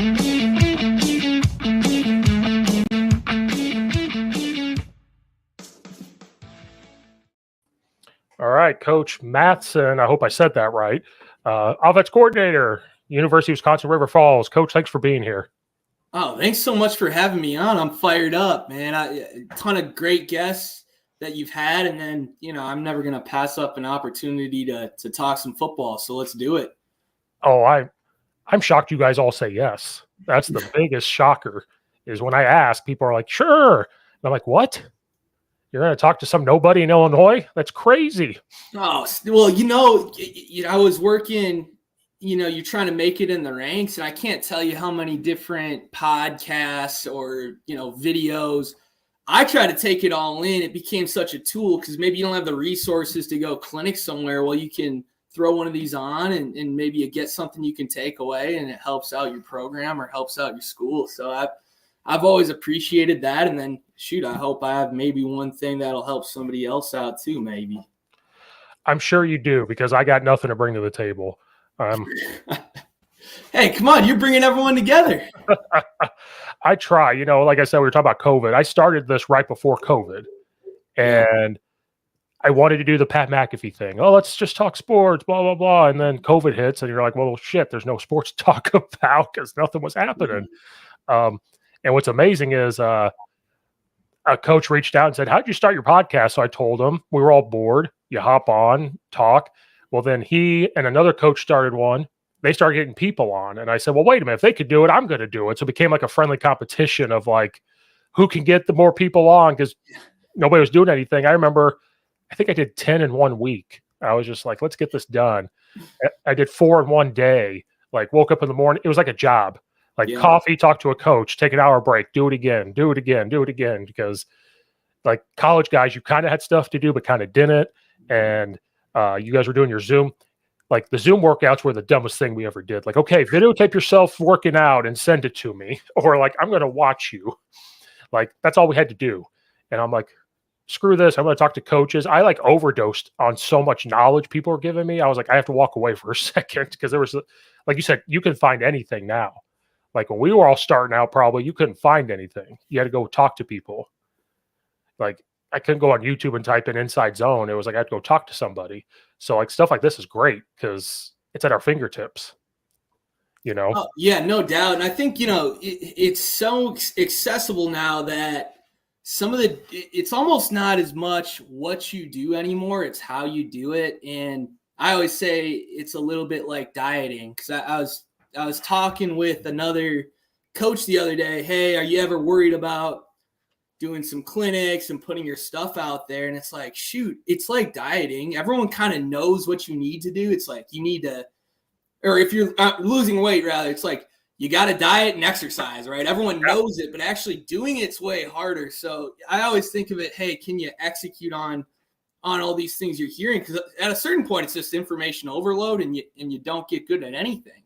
All right, Coach Matheson, I hope I said that right. Offense coordinator, University of Wisconsin River Falls. Coach, thanks for being here. Oh, thanks so much for having me on. I'm fired up, man. A ton of great guests that you've had, and then, I'm never going to pass up an opportunity to talk some football, so let's do it. Oh, I'm shocked you guys all say yes. That's the biggest shocker, is when I ask, people are like, sure. And I'm like, what? You're going to talk to some nobody in Illinois? That's crazy. Oh, well, I was working, you're trying to make it in the ranks, and I can't tell you how many different podcasts or, videos. I try to take it all in. It became such a tool because maybe you don't have the resources to go clinic somewhere. Well, you can throw one of these on and maybe you get something you can take away, and it helps out your program or helps out your school. So I've always appreciated that. And then, I hope I have maybe one thing that'll help somebody else out too, maybe. I'm sure you do, because I got nothing to bring to the table. Hey, come on. You're bringing everyone together. I try. Like I said, we were talking about COVID. I started this right before COVID, and I wanted to do the Pat McAfee thing. Oh, let's just talk sports, blah, blah, blah. And then COVID hits, and you're like, well, shit, there's no sports to talk about because nothing was happening. And what's amazing is a coach reached out and said, how'd you start your podcast? So I told him. We were all bored. You hop on, talk. Well, then he and another coach started one. They started getting people on. And I said, well, wait a minute. If they could do it, I'm going to do it. So it became like a friendly competition of like, who can get the more people on, because nobody was doing anything. I remember, I think I did 10 in 1 week. I was just like, let's get this done. I did 4 in 1 day. Like, woke up in the morning. It was like a job. Like coffee, talk to a coach, take an hour break, do it again. Because like college guys, you kind of had stuff to do, but kind of didn't. And you guys were doing your Zoom. Like the Zoom workouts were the dumbest thing we ever did. Like, okay, videotape yourself working out and send it to me. Or like, I'm going to watch you. Like, that's all we had to do. And I'm like, screw this. I'm going to talk to coaches. I like overdosed on so much knowledge people were giving me. I was like, I have to walk away for a second, because there was, like you said, you can find anything now. Like when we were all starting out, probably you couldn't find anything. You had to go talk to people. Like I couldn't go on YouTube and type in Inside Zone. It was like I had to go talk to somebody. So like stuff like this is great because it's at our fingertips. Oh, yeah, no doubt. And I think, it's so accessible now that it's almost not as much what you do anymore. It's how you do it. And I always say it's a little bit like dieting, because I was talking with another coach the other day. Hey, are you ever worried about doing some clinics and putting your stuff out there? And it's like, shoot, it's like dieting. Everyone kind of knows what you need to do. It's like you need to, or if you're losing weight, rather, it's like you got to diet and exercise, right? Everyone knows it, but actually doing it's way harder. So I always think of it, hey, can you execute on all these things you're hearing? Because at a certain point, it's just information overload, and you don't get good at anything.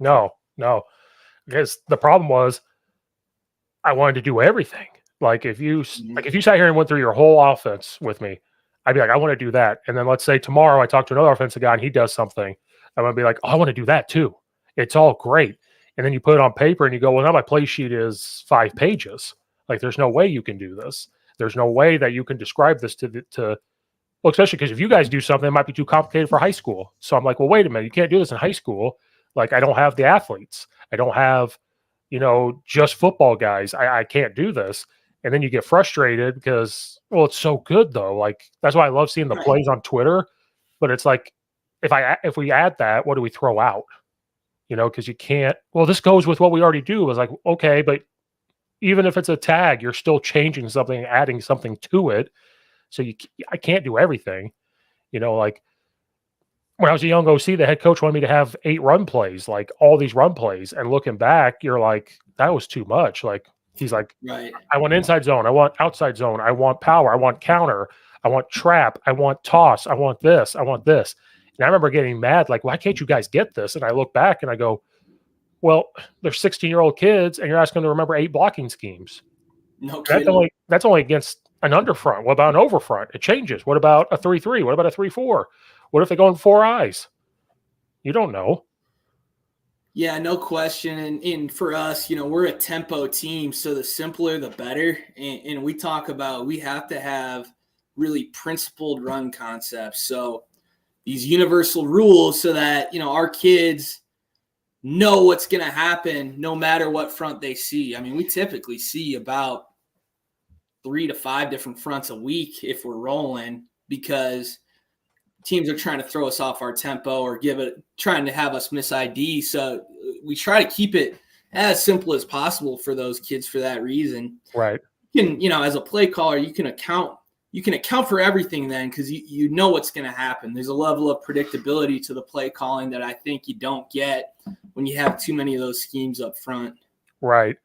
No. Because the problem was I wanted to do everything. Like if you sat here and went through your whole offense with me, I'd be like, I want to do that. And then let's say tomorrow I talk to another offensive guy and he does something. I'm going to be like, oh, I want to do that too. It's all great. And then you put it on paper and you go, well, now my play sheet is 5 pages. Like there's no way you can do this. There's no way that you can describe this well, especially because if you guys do something, it might be too complicated for high school. So I'm like, well, wait a minute. You can't do this in high school. Like I don't have the athletes. I don't have, just football guys. I can't do this. And then you get frustrated because, well, it's so good though. Like that's why I love seeing the plays on Twitter. But it's like, if we add that, what do we throw out? Because you can't. Well, this goes with what we already do. It was like, okay, but even if it's a tag, you're still changing something, adding something to it. So I can't do everything. Like when I was a young OC, the head coach wanted me to have 8 run plays, like all these run plays. And looking back, you're like, that was too much. Like he's like, right. I want inside zone. I want outside zone. I want power. I want counter. I want trap. I want toss. I want this. I want this. And I remember getting mad, like, why can't you guys get this? And I look back and I go, well, they're 16-year-old kids and you're asking them to remember 8 blocking schemes. No kidding. That's only against an underfront. What about an overfront? It changes. What about a 3-3? What about a 3-4? What if they go in 4 eyes? You don't know. Yeah, no question. And for us, we're a tempo team, so the simpler the better. And we talk about we have to have really principled run concepts. So these universal rules so that, our kids know what's going to happen no matter what front they see. I mean, we typically see about 3 to 5 different fronts a week if we're rolling, because teams are trying to throw us off our tempo or trying to have us miss ID. So we try to keep it as simple as possible for those kids for that reason. Right. As a play caller, you can account for everything then, because you know what's going to happen. There's a level of predictability to the play calling that I think you don't get when you have too many of those schemes up front. Right.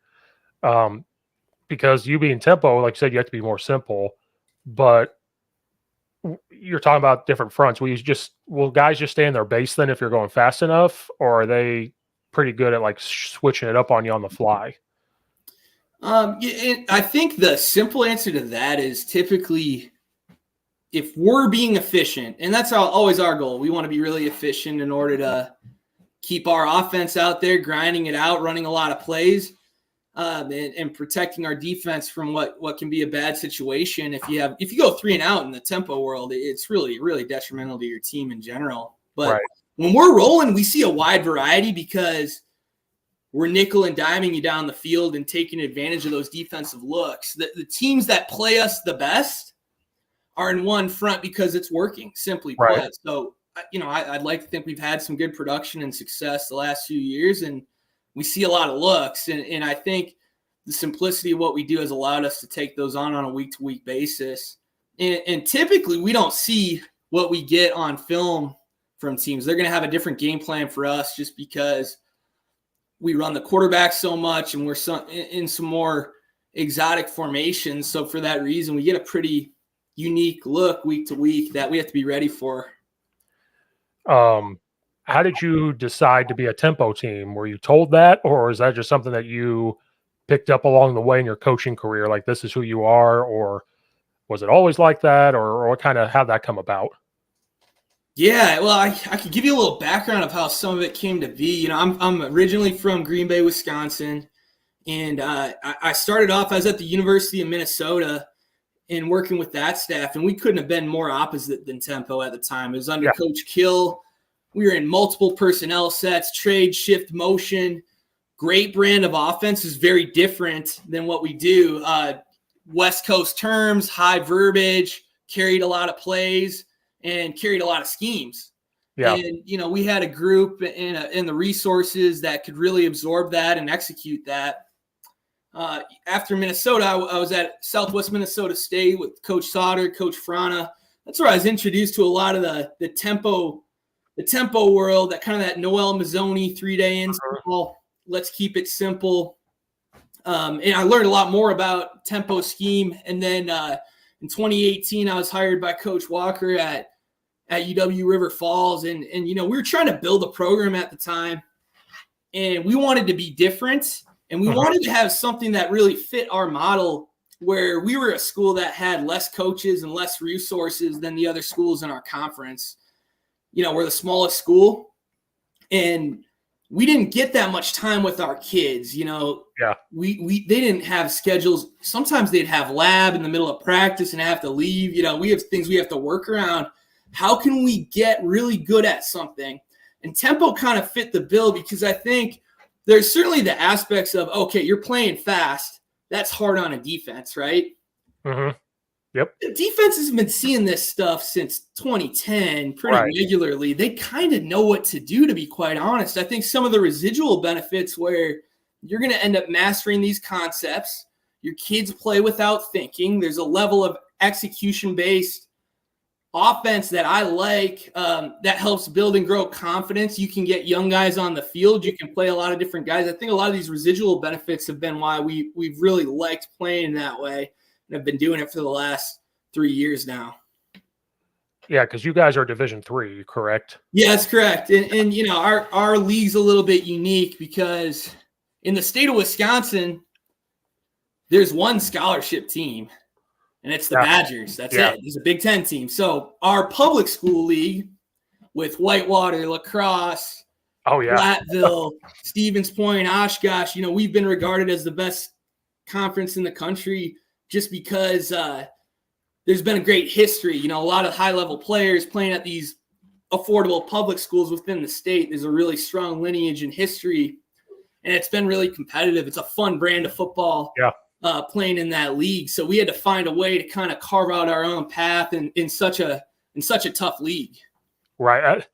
Because you being tempo, like you said, you have to be more simple, but you're talking about different fronts. Will guys just stay in their base then if you're going fast enough, or are they pretty good at like switching it up on you on the fly? I think the simple answer to that is typically if we're being efficient, and that's always our goal. We want to be really efficient in order to keep our offense out there, grinding it out, running a lot of plays, and protecting our defense from what can be a bad situation. If you go 3 and out in the tempo world, it's really, really detrimental to your team in general. But when we're rolling, we see a wide variety because we're nickel and diming you down the field and taking advantage of those defensive looks. The teams that play us the best are in one front because it's working, simply put. So, I'd like to think we've had some good production and success the last few years, and we see a lot of looks. And I think the simplicity of what we do has allowed us to take those on a week-to-week basis. And typically we don't see what we get on film from teams. They're going to have a different game plan for us just because we run the quarterback so much and we're in some more exotic formations. So for that reason, we get a pretty unique look week to week that we have to be ready for. How did you decide to be a tempo team? Were you told that, or is that just something that you picked up along the way in your coaching career? Like, this is who you are, or was it always like that, or what kind of, how'd that come about? Yeah, well, I could give you a little background of how some of it came to be. I'm originally from Green Bay, Wisconsin, and I started off, I was at the University of Minnesota and working with that staff, and we couldn't have been more opposite than tempo at the time. It was under Coach Kill. We were in multiple personnel sets, trade, shift, motion. Great brand of offense is very different than what we do. West Coast terms, high verbiage, carried a lot of plays, and carried a lot of schemes. Yeah. And, we had a group in the resources that could really absorb that and execute that. After Minnesota, I was at Southwest Minnesota State with Coach Sauter, Coach Frana. That's where I was introduced to a lot of the tempo world, that Noel Mazzoni 3-day install. Let's keep it simple. And I learned a lot more about tempo scheme. And then in 2018, I was hired by Coach Walker at UW River Falls. And we were trying to build a program at the time. And we wanted to be different. And we wanted to have something that really fit our model, where we were a school that had less coaches and less resources than the other schools in our conference. We're the smallest school, and we didn't get that much time with our kids. They didn't have schedules. Sometimes they'd have lab in the middle of practice and have to leave. We have things we have to work around. How can we get really good at something? And tempo kind of fit the bill, because I think there's certainly the aspects of, okay, you're playing fast. That's hard on a defense, right? Mm-hmm. Yep. The defense has been seeing this stuff since 2010 pretty regularly. They kind of know what to do, to be quite honest. I think some of the residual benefits where you're going to end up mastering these concepts, your kids play without thinking. There's a level of execution-based offense that I like, that helps build and grow confidence. You can get young guys on the field. You can play a lot of different guys. I think a lot of these residual benefits have been why we've really liked playing that way. And I've been doing it for the last 3 years now. Yeah, because you guys are Division III, correct? Yeah, that's correct. And our league's a little bit unique because in the state of Wisconsin, there's one scholarship team, and it's the Badgers. That's it. It's a Big Ten team. So our public school league with Whitewater, lacrosse, Oh yeah. Platteville, Stevens Point, Oshkosh. We've been regarded as the best conference in the country just because there's been a great history. A lot of high-level players playing at these affordable public schools within the state. There's a really strong lineage and history, and it's been really competitive. It's a fun brand of football. Yeah. Playing in that league. So we had to find a way to kind of carve out our own path in such a tough league. Right.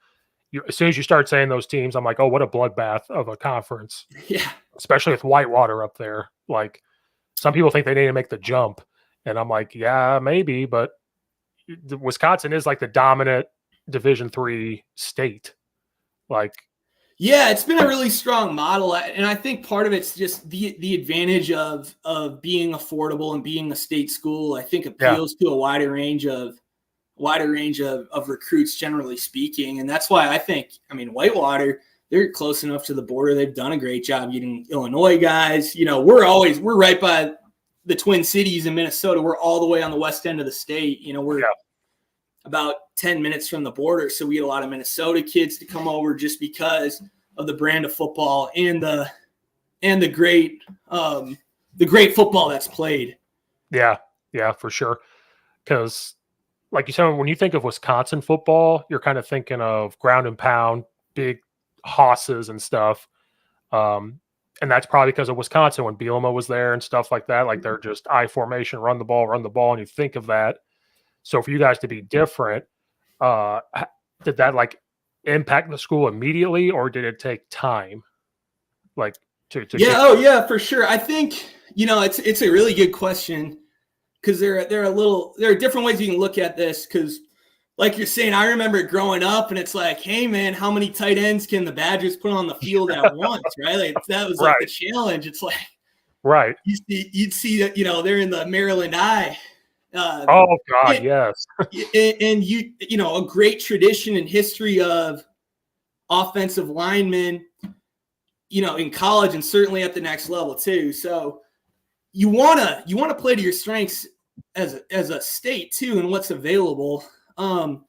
As soon as you start saying those teams, I'm like, oh, what a bloodbath of a conference. Yeah. Especially with Whitewater up there. Like, some people think they need to make the jump. And I'm like, yeah, maybe. But Wisconsin is like the dominant Division III state. Like, yeah, it's been a really strong model, and I think part of it's just the advantage of being affordable and being a state school. I think appeals to a wider range of recruits, generally speaking, and that's why Whitewater, they're close enough to the border. They've done a great job getting Illinois guys. We're right by the Twin Cities in Minnesota. We're all the way on the west end of the state. We're about 10 minutes from the border. So we get a lot of Minnesota kids to come over just because of the brand of football and the great football that's played. Yeah, for sure. Because like you said, when you think of Wisconsin football, you're kind of thinking of ground and pound, big hosses and stuff. And that's probably because of Wisconsin when Bielema was there and stuff like that. Like they're just I formation, run the ball, and you think of that. So for you guys to be different, did that like impact the school immediately, or did it take time? Like to yeah, for sure. I think it's a really good question because there are different ways you can look at this. Because like you're saying, I remember growing up, and it's like, hey man, how many tight ends can the Badgers put on the field at once? Right? Like that was like the challenge. It's like right. You'd see that they're in the Maryland Eye. Oh God, yes. And a great tradition and history of offensive linemen, in college and certainly at the next level too. So you wanna play to your strengths as a state too, and what's available. And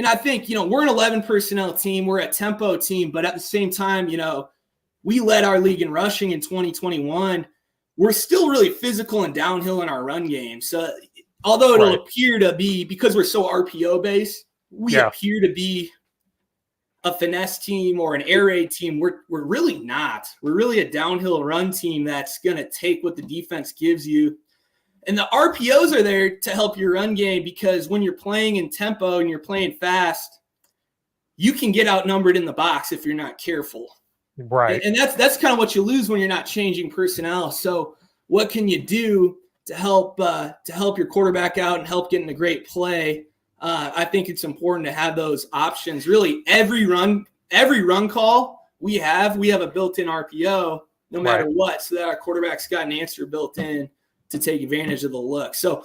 I think we're an 11 personnel team, we're a tempo team, but at the same time, we led our league in rushing in 2021. We're still really physical and downhill in our run game. So although it'll appear to be, because we're so RPO based, we appear to be a finesse team or an air raid team. We're really not. We're really a downhill run team that's going to take what the defense gives you. And the RPOs are there to help your run game, because when you're playing in tempo and you're playing fast, you can get outnumbered in the box if you're not careful. Right. And that's kind of what you lose when you're not changing personnel. So what can you do to help your quarterback out and help get in a great play? I think it's important to have those options. Really, every run call we have a built-in RPO no matter what, so that our quarterback's got an answer built in to take advantage of the look. So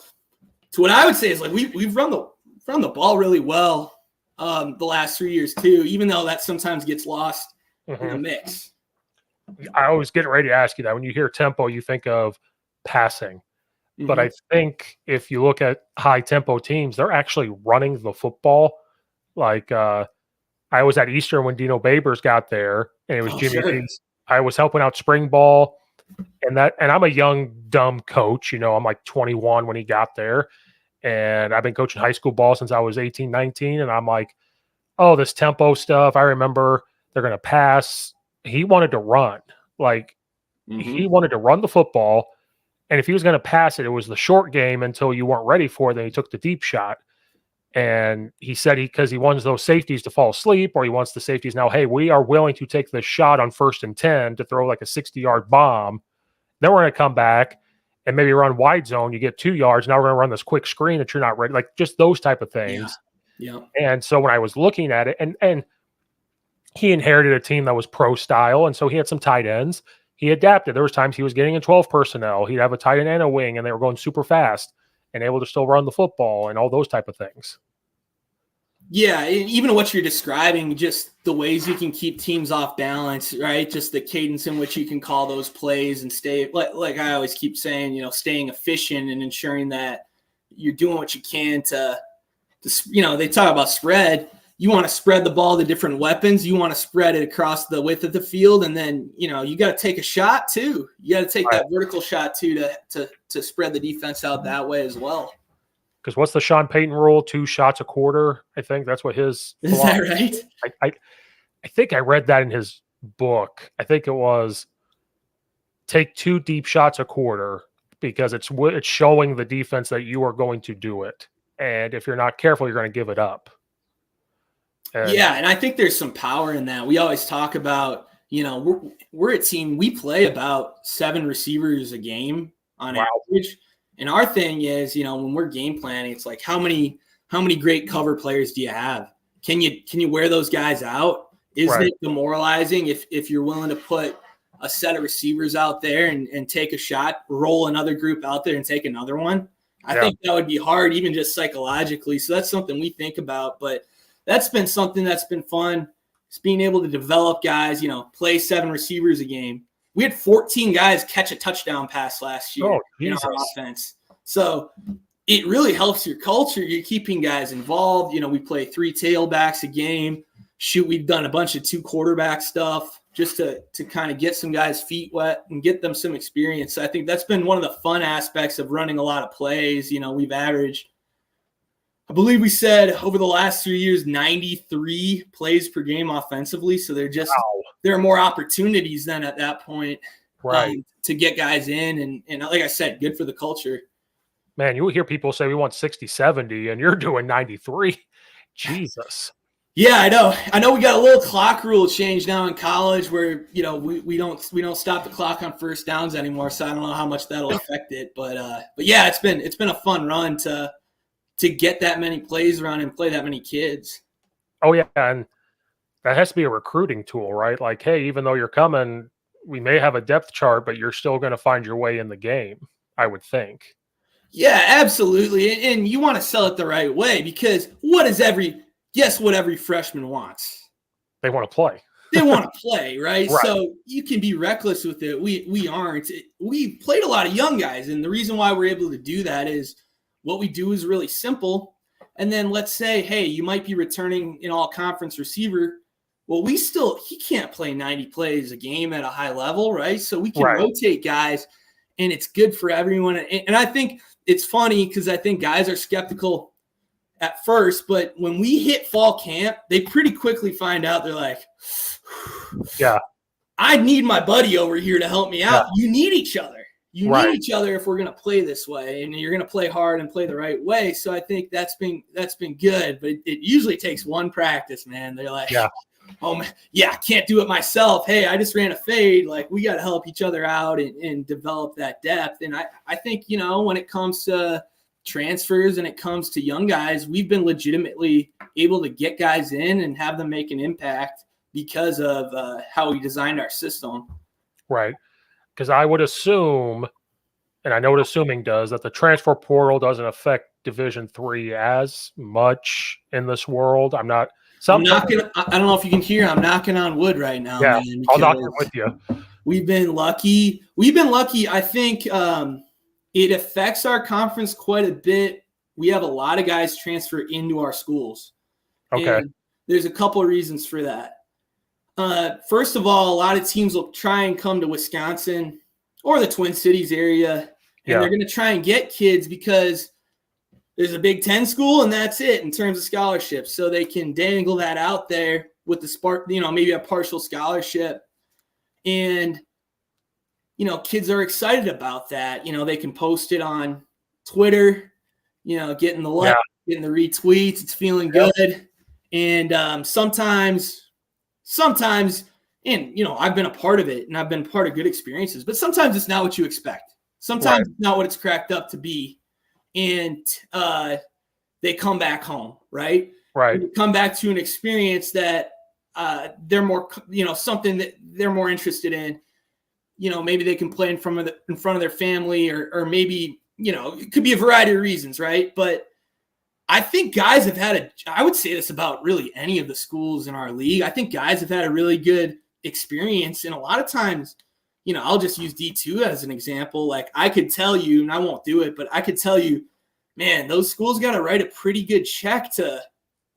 what I would say is like we've run the ball really well the last 3 years too, even though that sometimes gets lost in the mix. I always get ready to ask you that. When you hear tempo, you think of passing. But I think if you look at high tempo teams, they're actually running the football. Like I was at Eastern when Dino Babers got there, and it was Jimmy. I was helping out spring ball, and I'm a young, dumb coach. I'm like 21 when he got there, and I've been coaching high school ball since I was 18, 19, and I'm like, oh, this tempo stuff. I remember they're going to pass. He wanted to run. Like he wanted to run the football. And if he was going to pass it, it was the short game until you weren't ready for it. Then he took the deep shot. And he said because he wants those safeties to fall asleep, or he wants the safeties now, hey, we are willing to take the shot on 1st and 10 to throw like a 60-yard bomb. Then we're going to come back and maybe run wide zone. You get 2 yards. Now we're going to run this quick screen that you're not ready. Like just those type of things. Yeah. And so when I was looking at it, and he inherited a team that was pro style. And so he had some tight ends. He adapted. There was times he was getting in 12 personnel. He'd have a tight end and a wing, and they were going super fast and able to still run the football and all those type of things. Yeah, even what you're describing, just the ways you can keep teams off balance, right? Just the cadence in which you can call those plays and stay, like I always keep saying, staying efficient and ensuring that you're doing what you can to they talk about spread. you want to spread the ball to different weapons. You want to spread it across the width of the field. And then, you got to take a shot too. You got to take that vertical shot too to spread the defense out that way as well. Because what's the Sean Payton rule? 2 shots a quarter. I think that's what his. Is that right? I think I read that in his book. I think it was take 2 deep shots a quarter because it's showing the defense that you are going to do it. And if you're not careful, you're going to give it up. And I think there's some power in that. We always talk about, we're a team, we play about 7 receivers a game on average. And our thing is, when we're game planning, it's like, how many great cover players do you have? Can you wear those guys out? Isn't it demoralizing if you're willing to put a set of receivers out there and take a shot, roll another group out there and take another one? I think that would be hard, even just psychologically. So that's something we think about, but that's been something that's been fun. It's being able to develop guys, play 7 receivers a game. We had 14 guys catch a touchdown pass last year in our offense. So it really helps your culture. You're keeping guys involved. We play 3 tailbacks a game. We've done a bunch of 2 quarterback stuff just to kind of get some guys' feet wet and get them some experience. So I think that's been one of the fun aspects of running a lot of plays. We've averaged, I believe we said over the last 3 years, 93 plays per game offensively. So there are more opportunities than at that point to get guys in. And like I said, good for the culture. Man, you will hear people say we want 60, 70, and you're doing 93. Jesus. Yeah, I know we got a little clock rule change now in college where, we don't stop the clock on first downs anymore. So I don't know how much that'll affect it. But yeah, it's been a fun run to get that many plays around and play that many kids. Oh yeah. And that has to be a recruiting tool, right? Like, hey, even though you're coming, we may have a depth chart, but you're still going to find your way in the game, I would think. Yeah, absolutely. And you want to sell it the right way because guess what every freshman wants? They want to play. They want to play, right? So you can be reckless with it. We aren't. We played a lot of young guys, and the reason why we're able to do that is what we do is really simple. And then let's say, hey, you might be returning an all-conference receiver. Well, he can't play 90 plays a game at a high level, right? So we can rotate guys, and it's good for everyone. And I think it's funny because I think guys are skeptical at first, but when we hit fall camp, they pretty quickly find out. They're like, yeah, I need my buddy over here to help me out. You need each other. You need each other if we're going to play this way, and you're going to play hard and play the right way. So I think that's been good, but it usually takes one practice, man. They're like, oh man, I can't do it myself. Hey, I just ran a fade. Like, we got to help each other out and develop that depth. And I think, when it comes to transfers and it comes to young guys, we've been legitimately able to get guys in and have them make an impact because of how we designed our system. Right. Because I would assume, and I know what assuming does, that the transfer portal doesn't affect Division III as much in this world. I don't know if you can hear. I'm knocking on wood right now. Yeah, man, I'll knock it with you. We've been lucky. I think it affects our conference quite a bit. We have a lot of guys transfer into our schools. Okay. And there's a couple of reasons for that. First of all, a lot of teams will try and come to Wisconsin or the Twin Cities area, and they're going to try and get kids because there's a Big Ten school, and that's it in terms of scholarships. So they can dangle that out there with the spark, maybe a partial scholarship. And, kids are excited about that. They can post it on Twitter, getting the like, getting the retweets. It's feeling good. And sometimes, and, I've been a part of it and I've been part of good experiences, but sometimes it's not what you expect. Sometimes it's not what it's cracked up to be. And they come back home, right? Right. Come back to an experience that they're more, something that they're more interested in. Maybe they can play in front of their family, or maybe, it could be a variety of reasons, right? But I think guys have I would say this about really any of the schools in our league. I think guys have had a really good experience. And a lot of times, I'll just use D2 as an example. Like, I could tell you, and I won't do it, but I could tell you, man, those schools got to write a pretty good check to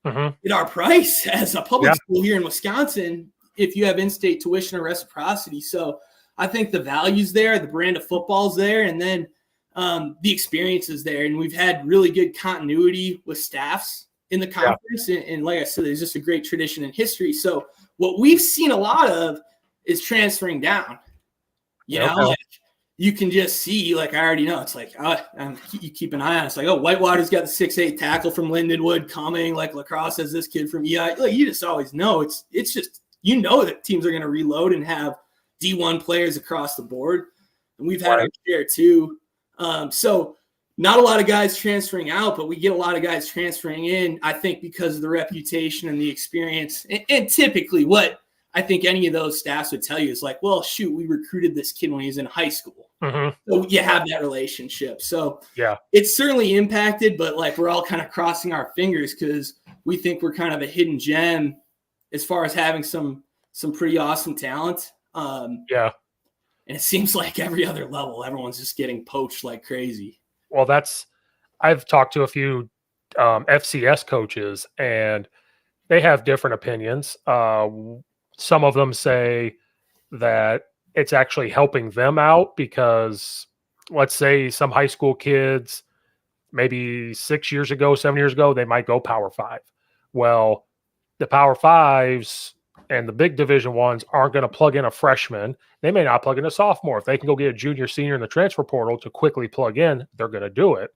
at our price as a public school here in Wisconsin, if you have in-state tuition or reciprocity. So I think the value's there, the brand of football's there, and then the experience is there. And we've had really good continuity with staffs in the conference. And like I said, there's just a great tradition in history. So what we've seen a lot of is transferring down. You know, like you can just see, like, I already know, it's like, you keep an eye on it. It's like, oh, Whitewater's got the 6'8" tackle from Lindenwood coming, like Lacrosse has this kid from EI. Like, you just always know. It's just, you know, that teams are going to reload and have D1 players across the board. And we've had our share too. So not a lot of guys transferring out, but we get a lot of guys transferring in, I think, because of the reputation and the experience. And typically what I think any of those staffs would tell you is like, well, shoot, we recruited this kid when he was in high school. So you have that relationship. So it's certainly impacted, but like we're all kind of crossing our fingers because we think we're kind of a hidden gem as far as having some pretty awesome talent. And it seems like every other level, everyone's just getting poached like crazy. Well, I've talked to a few FCS coaches, and they have different opinions. Some of them say that it's actually helping them out because, let's say, some high school kids, maybe 6 years ago, 7 years ago, they might go Power 5. Well, the Power 5s and the big Division 1s aren't going to plug in a freshman. They may not plug in a sophomore. If they can go get a junior, senior in the transfer portal to quickly plug in, they're going to do it.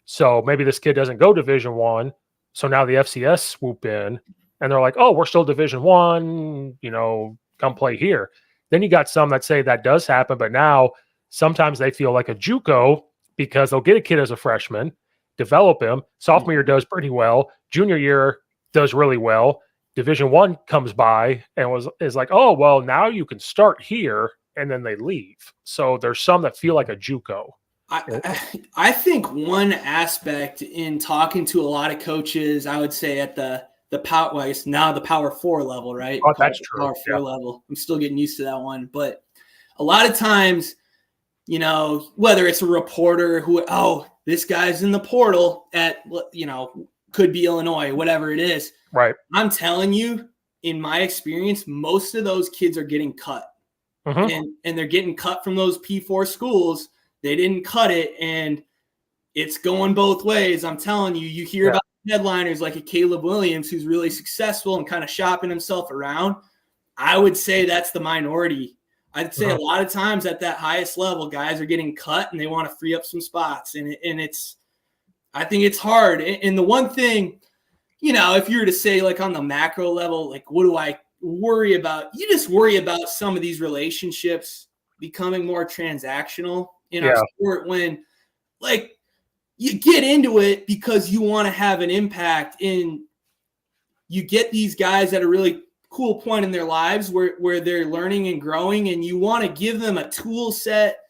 So maybe this kid doesn't go Division 1. So now the FCS swoop in and they're like, oh, we're still Division 1, you know, come play here. Then you got some that say that does happen, but now sometimes they feel like a JUCO because they'll get a kid as a freshman, develop him. Sophomore year does pretty well. Junior year does really well. Division 1 comes by and is like, oh, well, now you can start here, and then they leave. So there's some that feel like a JUCO. I think one aspect in talking to a lot of coaches, I would say at the power, well, it's now the Power 4 level, right? Oh, that's true. Power 4 level. I'm still getting used to that one, but a lot of times, you know, whether it's a reporter who, oh, this guy's in the portal at, you know, could be Illinois, whatever it is. Right. I'm telling you, in my experience, most of those kids are getting cut. And they're getting cut from those P4 schools. They didn't cut it, and it's going both ways. I'm telling you, you hear about headliners like a Caleb Williams who's really successful and kind of shopping himself around. I would say that's the minority. I'd say a lot of times at that highest level, guys are getting cut and they want to free up some spots. And I think it's hard. And the one thing, you know, if you were to say like on the macro level, like what do I worry about? You just worry about some of these relationships becoming more transactional in our sport when like you get into it because you want to have an impact in, you get these guys at a really cool point in their lives where they're learning and growing, and you want to give them a tool set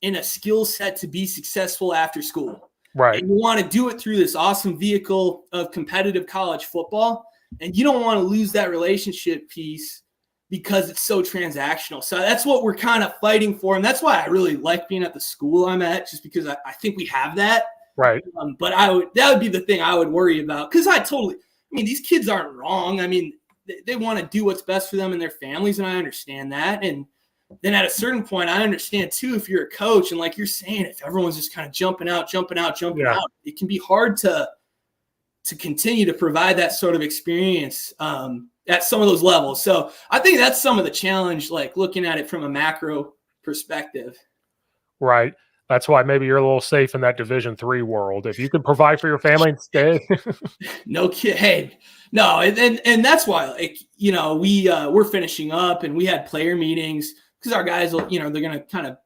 and a skill set to be successful after school. Right. And you want to do it through this awesome vehicle of competitive college football. And you don't want to lose that relationship piece because it's so transactional. So that's what we're kind of fighting for. And that's why I really like being at the school I'm at, just because I think we have that. Right. But that would be the thing I would worry about. Because I mean, these kids aren't wrong. I mean, they want to do what's best for them and their families. And I understand that. And then at a certain point, I understand too, if you're a coach and like you're saying, if everyone's just kind of jumping out, it can be hard to continue to provide that sort of experience at some of those levels. So I think that's some of the challenge, like looking at it from a macro perspective. Right. That's why maybe you're a little safe in that Division 3 world. If you can provide for your family and stay. No kid. Hey, no. And that's why, like, you know, we're finishing up and we had player meetings because our guys will, you know, they're going to kind of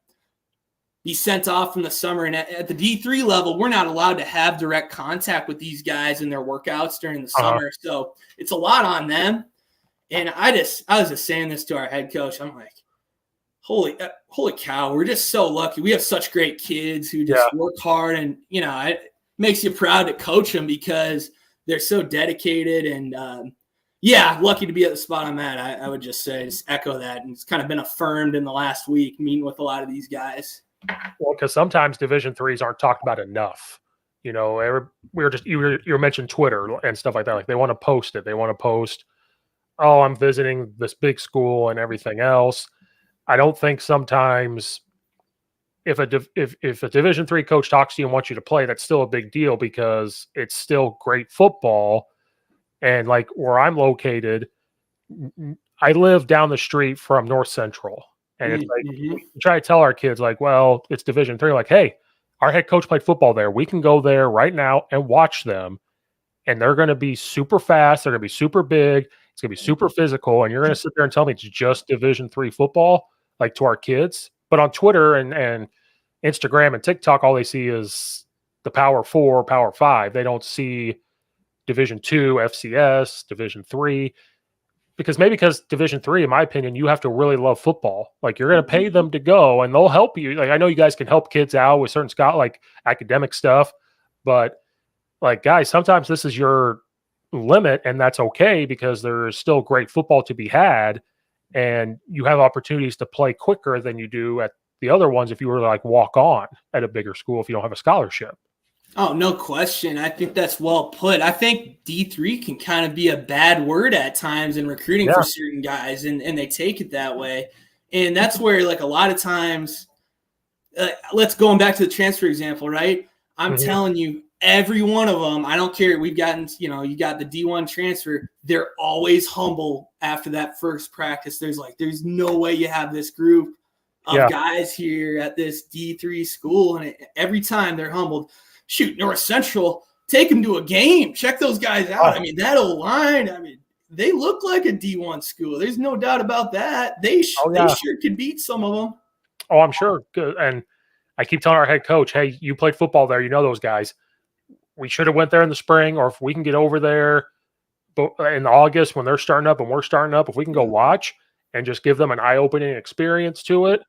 be sent off from the summer. And at the D3 level, we're not allowed to have direct contact with these guys in their workouts during the summer. So it's a lot on them. And I was just saying this to our head coach. I'm like, holy cow, we're just so lucky. We have such great kids who just work hard, and, you know, it makes you proud to coach them because they're so dedicated. And lucky to be at the spot I'm at. I would just echo that. And it's kind of been affirmed in the last week meeting with a lot of these guys. Well, because sometimes Division 3s aren't talked about enough. You know, you mentioned Twitter and stuff like that. Like they want to post it. They want to post, oh, I'm visiting this big school and everything else. I don't think sometimes if a Division three coach talks to you and wants you to play, that's still a big deal because it's still great football. And like where I'm located, I live down the street from North Central, and it's like we try to tell our kids like, well, it's Division three. Like, hey, our head coach played football there. We can go there right now and watch them, and they're going to be super fast. They're going to be super big. It's going to be super physical, and you're going to sit there and tell me it's just Division three football, like to our kids. But on Twitter and Instagram and TikTok, all they see is the Power Four, Power Five. They don't see Division two, FCS, Division three, because Division three, in my opinion, you have to really love football. Like you're going to pay them to go, and they'll help you. Like I know you guys can help kids out with certain like academic stuff, but like guys, sometimes this is your limit, and that's okay because there's still great football to be had, and you have opportunities to play quicker than you do at the other ones if you were to like walk on at a bigger school if you don't have a scholarship. Oh, no question. I think that's well put. I think D3 can kind of be a bad word at times in recruiting for certain guys, and they take it that way. And that's where, like, a lot of times, let's going back to the transfer example, right? I'm telling you, every one of them, I don't care. We've gotten, you got the D1 transfer. They're always humble after that first practice. There's no way you have this group of guys here at this D3 school. And every time they're humbled. Shoot, North Central, take them to a game. Check those guys out. I mean, that O-line, they look like a D1 school. There's no doubt about that. They sure could beat some of them. Oh, I'm sure. Good. And I keep telling our head coach, hey, you played football there. You know those guys. We should have went there in the spring, or if we can get over there in August when they're starting up and we're starting up, if we can go watch and just give them an eye-opening experience to it,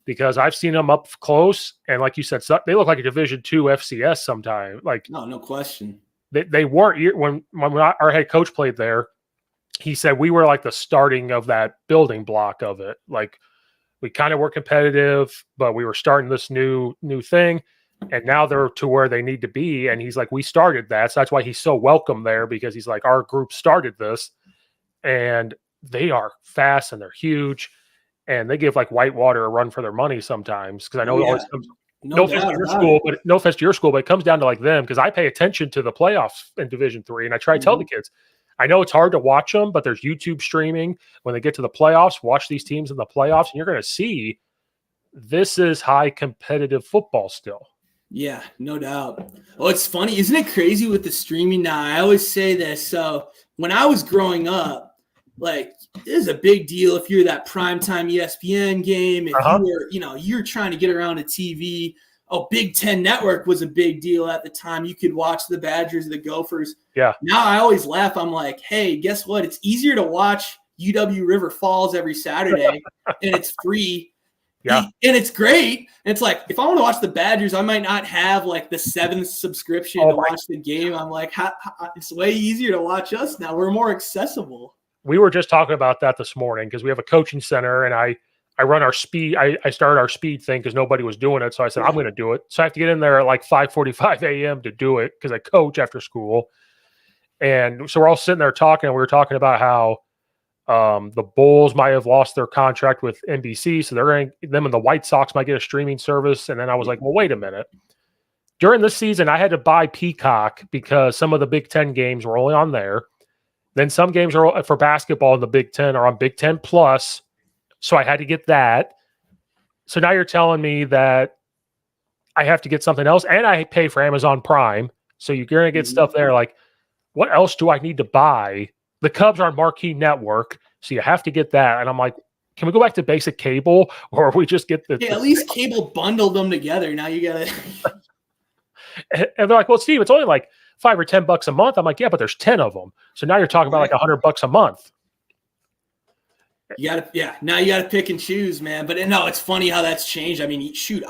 because I've seen them up close, and like you said, they look like a Division II FCS sometimes. Like, no question. They weren't when our head coach played there. He said we were like the starting of that building block of it. Like we kind of were competitive, but we were starting this new thing, and now they're to where they need to be. And he's like, we started that, so that's why he's so welcome there, because he's like, our group started this, and they are fast and they're huge. And they give like Whitewater a run for their money sometimes, because I know it always comes. No offense to your school, but it comes down to like them, because I pay attention to the playoffs in Division three, and I try to tell the kids, I know it's hard to watch them, but there's YouTube streaming when they get to the playoffs. Watch these teams in the playoffs, and you're going to see this is high competitive football still. Yeah, no doubt. Oh, it's funny, isn't it crazy with the streaming now? I always say this. So when I was growing up, like, it is a big deal if you're that primetime ESPN game. If you were, you're trying to get around a TV. Oh, Big Ten Network was a big deal at the time. You could watch the Badgers, the Gophers. Yeah. Now I always laugh. I'm like, hey, guess what? It's easier to watch UW River Falls every Saturday, and it's free. Yeah. And it's great. And it's like, if I want to watch the Badgers, I might not have like the 7th subscription to watch the game. I'm like, it's way easier to watch us now. We're more accessible. We were just talking about that this morning because we have a coaching center, and I run our speed. I started our speed thing because nobody was doing it. So I said, I'm going to do it. So I have to get in there at like 5:45 a.m. to do it because I coach after school. And so we're all sitting there talking, and we were talking about how the Bulls might have lost their contract with NBC. So them and the White Sox might get a streaming service. And then I was like, well, wait a minute. During this season, I had to buy Peacock because some of the Big Ten games were only on there. Then some games are for basketball in the Big Ten are on Big Ten Plus. So I had to get that. So now you're telling me that I have to get something else, and I pay for Amazon Prime. So you're going to get stuff there. Like, what else do I need to buy? The Cubs are on Marquee Network, so you have to get that. And I'm like, can we go back to basic cable, or we just get at least cable bundled them together? Now you got to. And they're like, well, Steve, it's only like $5 or $10 a month. I'm like, yeah, but there's 10 of them. So now you're talking about like $100 a month. Now you got to pick and choose, man. But no, it's funny how that's changed. I mean, shoot,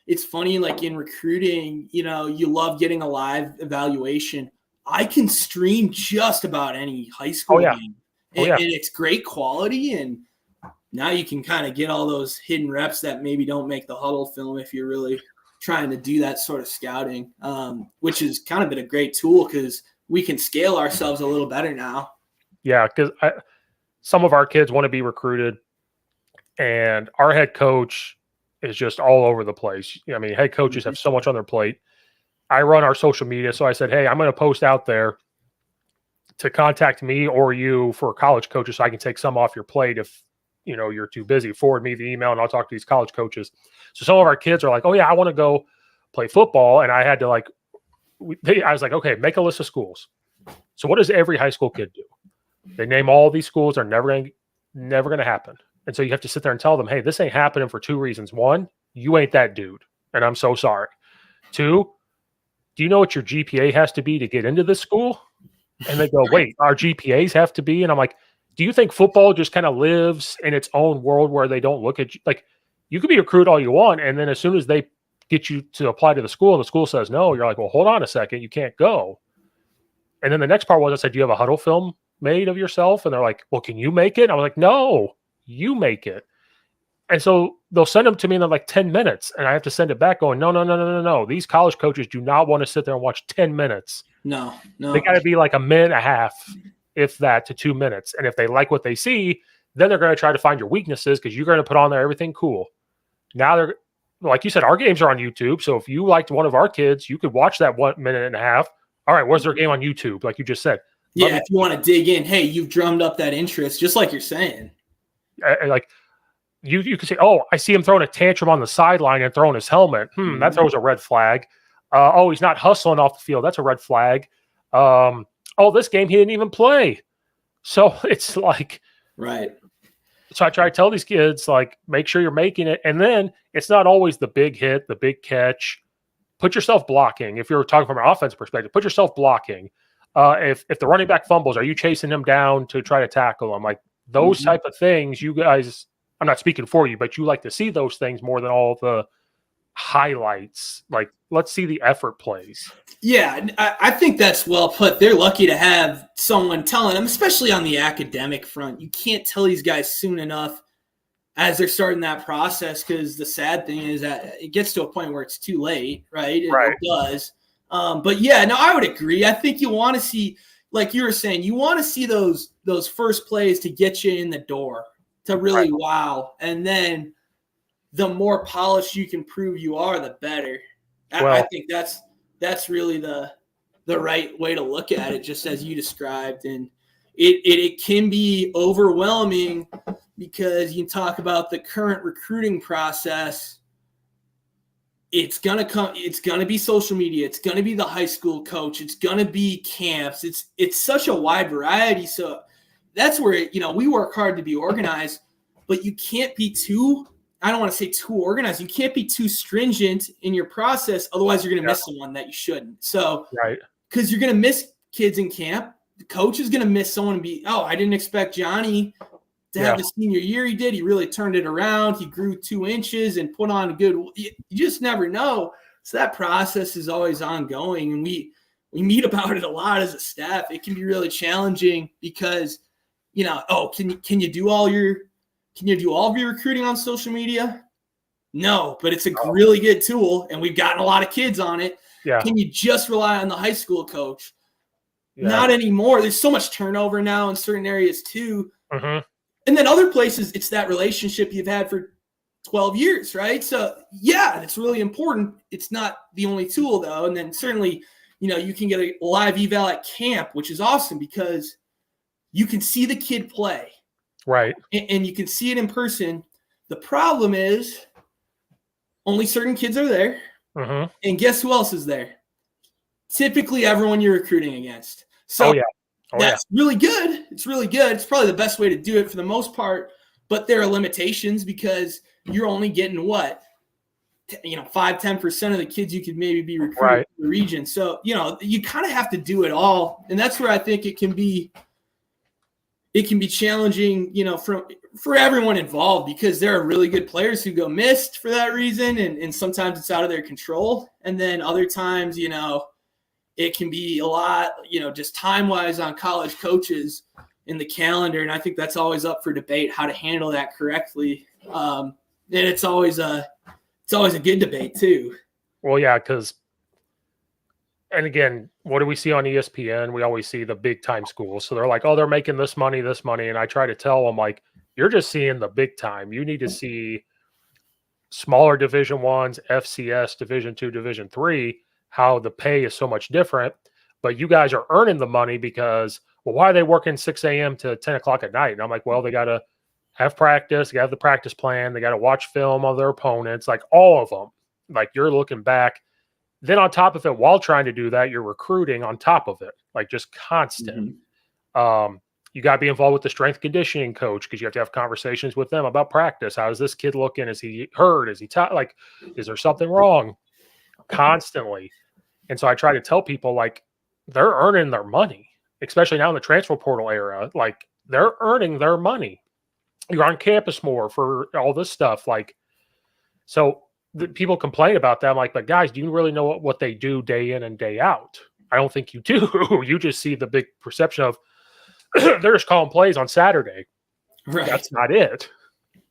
it's funny, like in recruiting, you love getting a live evaluation. I can stream just about any high school game. And it's great quality. And now you can kind of get all those hidden reps that maybe don't make the huddle film if you're really trying to do that sort of scouting, which has kind of been a great tool because we can scale ourselves a little better now. Yeah, because some of our kids want to be recruited, and our head coach is just all over the place. I mean, head coaches have so much on their plate. I run our social media, so I said, hey, I'm going to post out there to contact me or you for college coaches so I can take some off your plate if you're too busy. Forward me the email and I'll talk to these college coaches. So some of our kids are like, oh yeah, I want to go play football. And I had to I was like, okay, make a list of schools. So what does every high school kid do? They name all these schools are never going to happen. And so you have to sit there and tell them, hey, this ain't happening for two reasons. One, you ain't that dude. And I'm so sorry. Two, do you know what your GPA has to be to get into this school? And they go, wait, our GPAs have to be? And I'm like, do you think football just kind of lives in its own world where they don't look at you? Like, you can be recruited all you want, and then as soon as they get you to apply to the school says no, you're like, well, hold on a second, you can't go. And then the next part was I said, do you have a huddle film made of yourself? And they're like, well, can you make it? And I was like, no, you make it. And so they'll send them to me in like 10 minutes, and I have to send it back going, no. These college coaches do not want to sit there and watch 10 minutes. No. They got to be like a minute and a half, if that, to 2 minutes. And if they like what they see, then they're going to try to find your weaknesses because you're going to put on there everything cool. Now they're, like you said, our games are on YouTube. So if you liked one of our kids, you could watch that 1 minute and a half. All right, where's their game on YouTube? Like you just said. Yeah, if you want to dig in, hey, you've drummed up that interest, just like you're saying. Like you could say, oh, I see him throwing a tantrum on the sideline and throwing his helmet. That throws a red flag. Oh, he's not hustling off the field. That's a red flag. Oh, this game he didn't even play. So it's like, right. So I try to tell these kids, like, make sure you're making it. And then it's not always the big hit, the big catch. Put yourself blocking. If you're talking from an offense perspective, put yourself blocking. If the running back fumbles, are you chasing him down to try to tackle him? Like those type of things, you guys, I'm not speaking for you, but you like to see those things more than all the highlights. Like, let's see the effort plays. Yeah, I think that's well put. They're lucky to have someone telling them, especially on the academic front. You can't tell these guys soon enough as they're starting that process, because the sad thing is that it gets to a point where it's too late, right? It does. But yeah, no, I would agree. I think you want to see, like you were saying, you want to see those first plays to get you in the door, to really wow. And then the more polished you can prove you are, the better. I think that's really the right way to look at it, just as you described. And it can be overwhelming because you talk about the current recruiting process. It's gonna be social media. It's gonna be the high school coach. It's gonna be camps. It's such a wide variety. So that's where, we work hard to be organized, but you can't be too, I don't want to say too organized. You can't be too stringent in your process. Otherwise, you're going to miss someone that you shouldn't. So, because you're going to miss kids in camp. The coach is going to miss someone and be, I didn't expect Johnny to have the senior year he did. He really turned it around. He grew 2 inches and put on a good – you just never know. So that process is always ongoing, and we meet about it a lot as a staff. It can be really challenging because, can you do all of your recruiting on social media? No, but it's a really good tool, and we've gotten a lot of kids on it. Yeah. Can you just rely on the high school coach? Yeah. Not anymore. There's so much turnover now in certain areas too. Mm-hmm. And then other places, it's that relationship you've had for 12 years, right? So, yeah, it's really important. It's not the only tool, though. And then certainly, you can get a live eval at camp, which is awesome because you can see the kid play. Right. And you can see it in person. The problem is only certain kids are there. Mm-hmm. And guess who else is there? Typically everyone you're recruiting against. So that's really good. It's really good. It's probably the best way to do it for the most part. But there are limitations because you're only getting 5-10% of the kids you could maybe be recruiting in the region. So, you kind of have to do it all. And that's where I think it can be challenging, for everyone involved, because there are really good players who go missed for that reason. And sometimes it's out of their control. And then other times, it can be a lot, just time-wise on college coaches in the calendar. And I think that's always up for debate, how to handle that correctly. And it's always a good debate too. Well, yeah, because, and again, what do we see on ESPN? We always see the big time schools. So they're like, oh, they're making this money. And I try to tell them, like, you're just seeing the big time. You need to see smaller Division Ones, FCS, Division Two, Division Three, how the pay is so much different. But you guys are earning the money because, well, why are they working 6 a.m. to 10 o'clock at night? And I'm like, well, they got to have practice. They got to have the practice plan. They got to watch film of their opponents, like all of them. Like you're looking back. Then on top of it, while trying to do that, you're recruiting on top of it, like just constant. You got to be involved with the strength conditioning coach because you have to have conversations with them about practice. How is this kid looking? Is he hurt? Is he like, is there something wrong? Constantly. And so I try to tell people, like, they're earning their money, especially now in the transfer portal era. Like, they're earning their money. You're on campus more for all this stuff. Like, so people complain about that. I'm like, but guys, do you really know what they do day in and day out? I don't think you do. You just see the big perception of they're just calling plays on Saturday. Right. That's not it.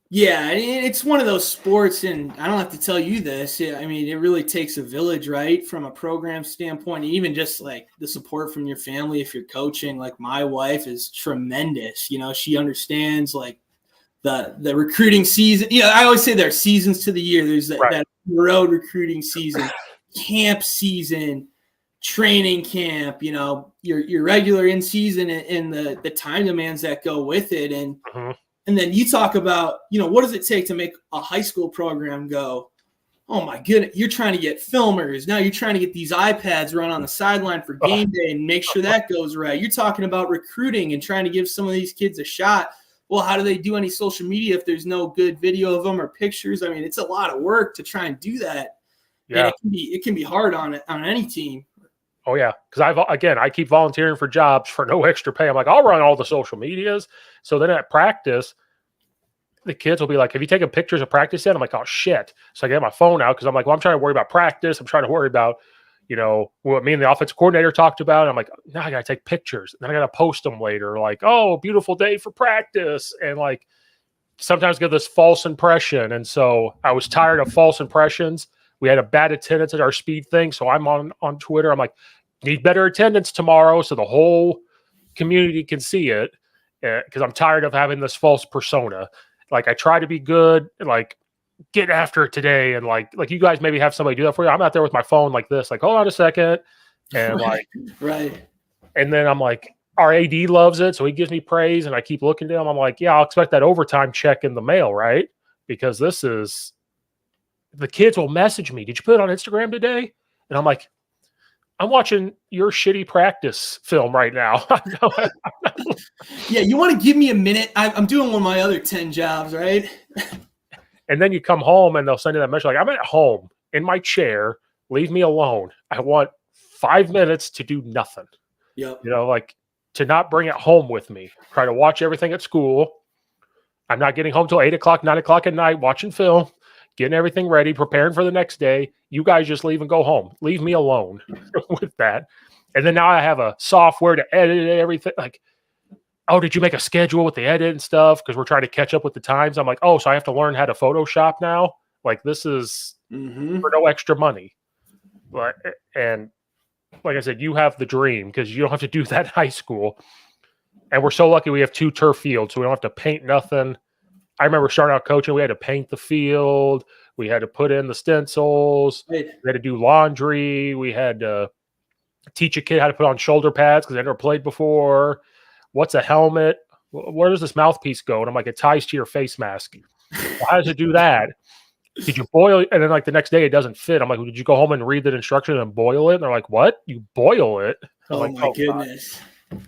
Yeah, it's one of those sports, and I don't have to tell you this. I mean, it really takes a village, right, from a program standpoint, even just like the support from your family if you're coaching. Like my wife is tremendous. You know, she understands like the recruiting season. You know, I always say there are seasons to the year. There's that road recruiting season, camp season, training camp, you know, your regular in season and the time demands that go with it. And and then you talk about, you know, what does it take to make a high school program go, oh my goodness, you're trying to get filmers. Now you're trying to get these iPads run on the sideline for game day and make sure that goes right. You're talking about recruiting and trying to give some of these kids a shot. Well, how do they do any social media if there's no good video of them or pictures? I mean, it's a lot of work to try and do that. Yeah. And it can be hard on any team. Oh yeah. Cause I keep volunteering for jobs for no extra pay. I'm like, I'll run all the social medias. So then at practice, the kids will be like, have you taken pictures of practice yet? I'm like, oh shit. So I get my phone out. Cause I'm like, well, I'm trying to worry about practice. I'm trying to worry about, you know, what me and the offensive coordinator talked about. And I'm like, now I got to take pictures. Then I got to post them later. Like, oh, beautiful day for practice. And like, sometimes get this false impression. And so I was tired of false impressions. We had a bad attendance at our speed thing. So I'm on Twitter. I'm like, need better attendance tomorrow so the whole community can see it. Because I'm tired of having this false persona. Like I try to be good, like get after it today. And like you guys maybe have somebody do that for you. I'm out there with my phone like this, like, hold on a second. And like, right. And then I'm like, our AD loves it. So he gives me praise and I keep looking to him. I'm like, yeah, I'll expect that overtime check in the mail, right? Because the kids will message me. Did you put it on Instagram today? And I'm like, I'm watching your shitty practice film right now. Yeah, you want to give me a minute? I'm doing one of my other 10 jobs, right? And then you come home and they'll send you that message like, I'm at home in my chair. Leave me alone. I want 5 minutes to do nothing. Yep. You know, like to not bring it home with me. Try to watch everything at school. I'm not getting home till 8 o'clock, 9 o'clock at night, watching film, getting everything ready, preparing for the next day. You guys just leave and go home. Leave me alone with that. And then now I have a software to edit everything. Like, oh, did you make a schedule with the edit and stuff? Because we're trying to catch up with the times. I'm like, oh, so I have to learn how to Photoshop now? Like, this is for no extra money. But, and like I said, you have the dream because you don't have to do that in high school. And we're so lucky we have 2 turf fields, so we don't have to paint nothing. I remember starting out coaching, we had to paint the field. We had to put in the stencils. We had to do laundry. We had to teach a kid how to put on shoulder pads because they never played before. What's a helmet? Where does this mouthpiece go? And I'm like, it ties to your face mask. Well, how does it do that? Did you boil it? And then like the next day it doesn't fit. I'm like, well, did you go home and read the instruction and boil it? And they're like, what? You boil it? I'm like, my goodness. God.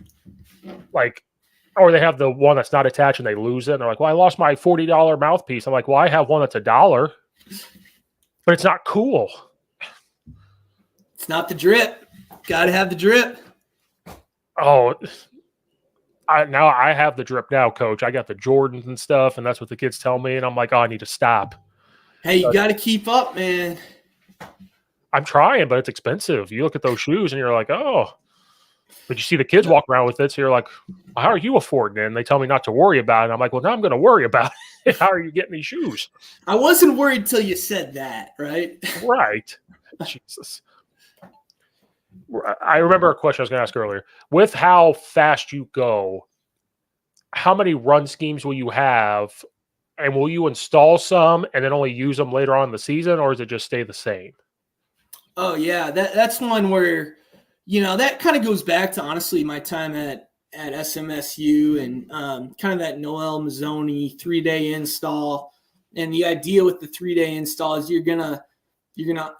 Like, or they have the one that's not attached and they lose it. And they're like, well, I lost my $40 mouthpiece. I'm like, well, I have one that's $1, but it's not cool. It's not the drip. Got to have the drip. Oh, now I have the drip now, coach. I got the Jordans and stuff, and that's what the kids tell me. And I'm like, oh, I need to stop. Hey, you got to keep up, man. I'm trying, but it's expensive. You look at those shoes and you're like, oh. But you see the kids walk around with it, so you're like, how are you affording it? And they tell me not to worry about it. And I'm like, well, now I'm going to worry about it. How are you getting these shoes? I wasn't worried till you said that, right? Right. Jesus. I remember a question I was going to ask earlier. With how fast you go, how many run schemes will you have? And will you install some and then only use them later on in the season, or does it just stay the same? Oh, yeah. That's one where, that kind of goes back to, honestly, my time at SMSU and kind of that Noel Mazzoni 3-day install. And the idea with the 3-day install is you're gonna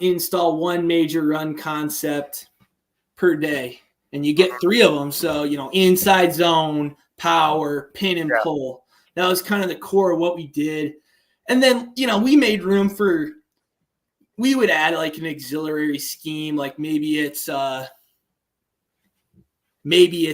install one major run concept per day, and you get 3 of them. So inside zone, power, pin and pull. That was kind of the core of what we did. And then we made room for. We would add like an auxiliary scheme, like maybe it's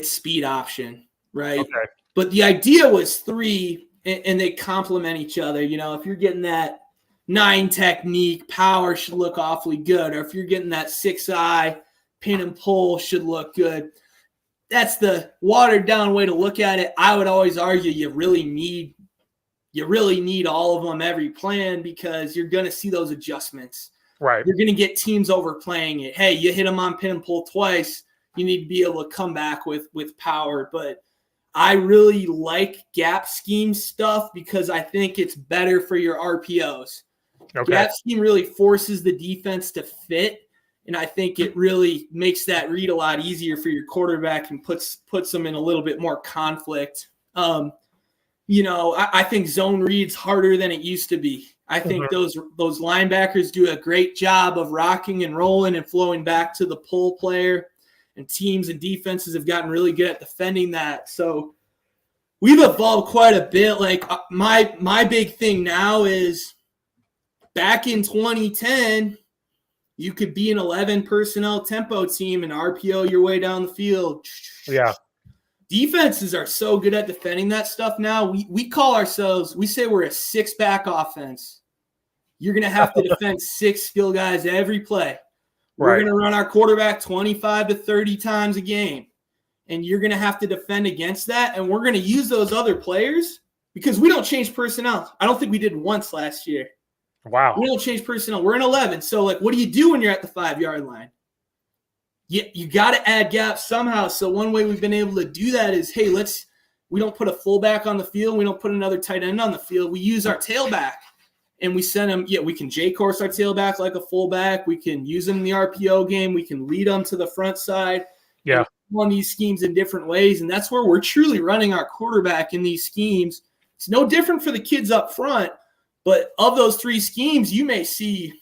speed option, right? Okay. But the idea was 3, and they complement each other. If you're getting that 9 technique, power should look awfully good. Or if you're getting that 6-eye, pin and pull should look good. That's the watered down way to look at it. I would always argue you really need all of them every plan, because you're going to see those adjustments. Right. You're going to get teams overplaying it. Hey, you hit them on pin and pull twice. You need to be able to come back with power. But I really like gap scheme stuff because I think it's better for your RPOs. Okay. Gap scheme really forces the defense to fit, and I think it really makes that read a lot easier for your quarterback and puts them in a little bit more conflict. I think zone reads harder than it used to be. I think those linebackers do a great job of rocking and rolling and flowing back to the pull player, and teams and defenses have gotten really good at defending that. So we've evolved quite a bit. Like my big thing now is, back in 2010, you could be an 11 personnel tempo team and RPO your way down the field. Yeah. Defenses are so good at defending that stuff now. We call ourselves, we say we're a 6-back offense. You're going to have to defend 6 skill guys every play. We're going to run our quarterback 25 to 30 times a game. And you're going to have to defend against that. And we're going to use those other players because we don't change personnel. I don't think we did once last year. Wow. We don't change personnel. We're in 11. So, what do you do when you're at the 5-yard line? You got to add gaps somehow. So one way we've been able to do that is, hey, we don't put a fullback on the field. We don't put another tight end on the field. We use our tailback, and we send them. Yeah, we can J-course our tailback like a fullback. We can use them in the RPO game. We can lead them to the front side. Yeah. On these schemes in different ways, and that's where we're truly running our quarterback in these schemes. It's no different for the kids up front, but of those 3 schemes, you may see,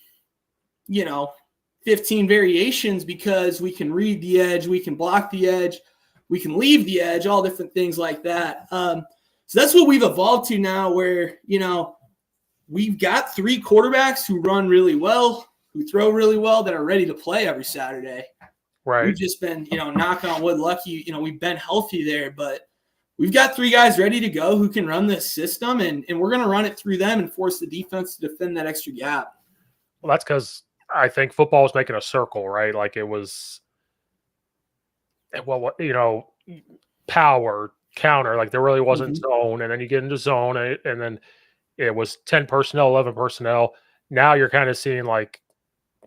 15 variations, because we can read the edge, we can block the edge, we can leave the edge, all different things like that. So that's what we've evolved to now, where, we've got 3 quarterbacks who run really well, who throw really well, that are ready to play every Saturday. Right. We've just been, knock on wood, lucky, we've been healthy there, but we've got 3 guys ready to go who can run this system, and we're going to run it through them and force the defense to defend that extra gap. Well, that's because I think football was making a circle, right? Like it was, power, counter, like there really wasn't zone. And then you get into zone, and then it was 10 personnel, 11 personnel. Now you're kind of seeing like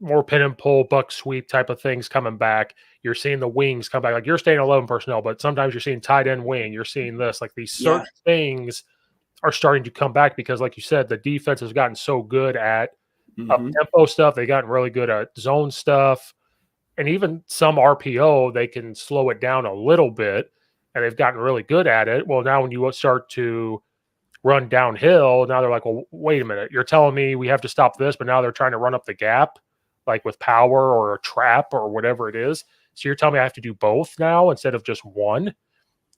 more pin and pull, buck sweep type of things coming back. You're seeing the wings come back. Like you're staying 11 personnel, but sometimes you're seeing tight end wing. You're seeing this, like these certain things are starting to come back because, like you said, the defense has gotten so good at tempo stuff. They've gotten really good at zone stuff, and even some RPO, they can slow it down a little bit, and they've gotten really good at it. Well, now when you start to run downhill, now they're like, well, wait a minute. You're telling me we have to stop this, but now they're trying to run up the gap, like with power or a trap or whatever it is. So you're telling me I have to do both now instead of just one?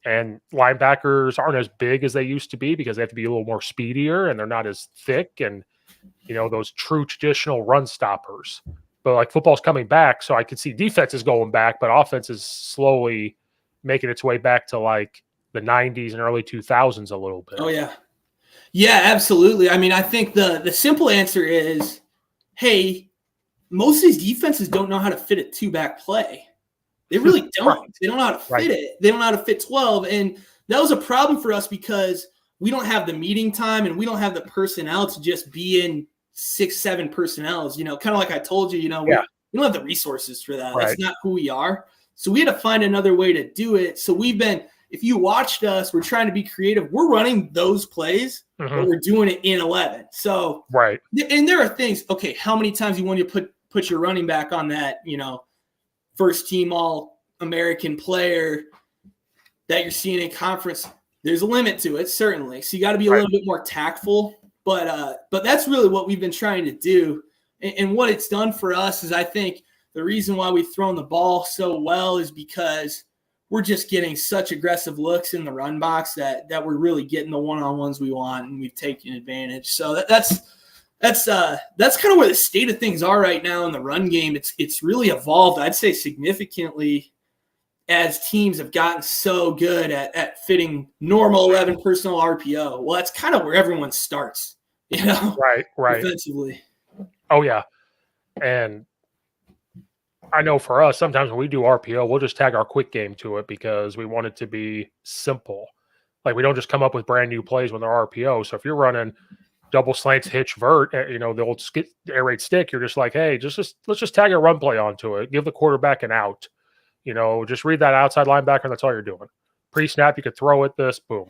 And linebackers aren't as big as they used to be because they have to be a little more speedier, and they're not as thick and, those true traditional run stoppers. But like football's coming back, so I could see defense is going back, but offense is slowly making its way back to like the 90s and early 2000s a little bit. Oh, yeah. Yeah, absolutely. I mean, I think the simple answer is, hey, most of these defenses don't know how to fit a 2-back play. They really don't. Right. They don't know how to fit it. They don't know how to fit 12. And that was a problem for us because we don't have the meeting time and we don't have the personnel to just be in 6-7 personnels. Kind of like I told you, we don't have the resources for that. Right. That's not who we are. So we had to find another way to do it. So if you watched us, we're trying to be creative. We're running those plays, but we're doing it in 11. So, right. And there are things, okay, how many times you want to put your running back on that, first team All-American player that you're seeing in conference? There's a limit to it, certainly. So you got to be a little bit more tactful. But that's really what we've been trying to do. And what it's done for us is, I think, the reason why we've thrown the ball so well is because we're just getting such aggressive looks in the run box that we're really getting the one-on-ones we want, and we've taken advantage. So that's kind of where the state of things are right now in the run game. It's really evolved, I'd say, significantly as teams have gotten so good at fitting normal 11 personnel RPO. Well, that's kind of where everyone starts, Right. defensively. Oh, yeah. And I know for us, sometimes when we do RPO, we'll just tag our quick game to it because we want it to be simple. Like, we don't just come up with brand new plays when they're RPO. So if you're running double slants, hitch, vert, the old air raid stick, you're just like, hey, let's just tag a run play onto it. Give the quarterback an out. Just read that outside linebacker, and that's all you're doing. Pre-snap, you could throw it this, boom.